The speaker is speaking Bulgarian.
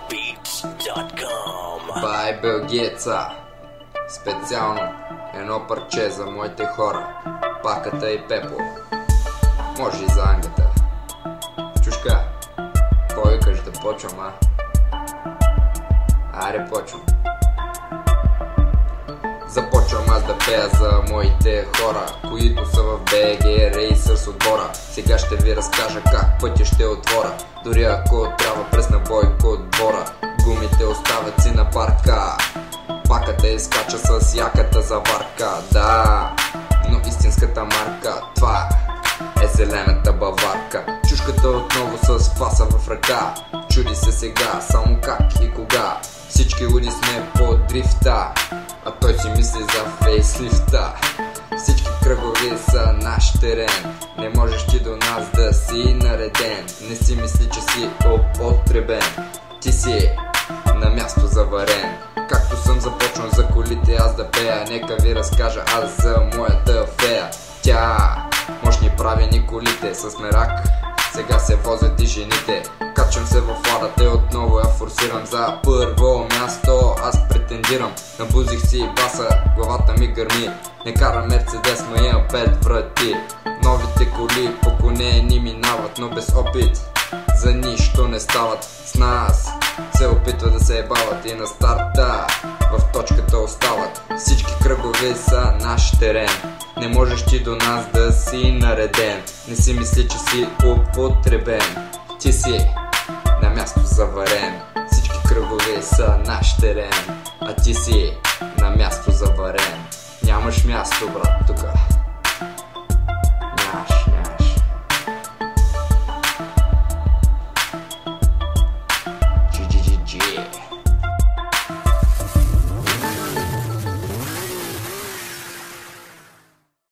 BeatStreamBeats.com. Бай белгиеца, специално едно парче за моите хора, Паката и Пепо, може и за Ангата. Чушка, какво викаш да почвам, а? Аре, почвам. Започвам аз да пея за моите хора, които са в БГ рейса с отбора. Сега ще ви разкажа как пътя ще отворя, дори ако трябва през набойко от двора. Гумите оставят си на парка, Паката изкача с яката заварка. Да, но истинската марка, това е зелената баварка. Чушката отново с фаса в ръка, чуди се сега само как и кога. Всички луди сме по дрифта, а той си мисли за фейслифта. Всички кръгови са наш терен, не можеш ти до нас да си нареден. Не си мисли, че си употребен, ти си на място заварен. Както съм започнал за колите аз да пея, нека ви разкажа аз за моята фея. Тя мощни прави ни колите с мерак, сега се возят и жените. Качвам се в ладата и отново я форсирам за първо място. Аз претендирам, набузих си баса, главата ми гърми. Не карам Мерцедес, но имам 5 врати. Новите коли по коне ни минават, но без опит за нищо не стават. С нас се опитват да се ебават и на старта в точката остават. Всички кръгови са наш терен, не можеш ти до нас да си нареден. Не си мисли, че си употребен, ти си на място заварен. Всички кръгови са наш терен, а ти си на място заварен. Нямаш място, брат, тука.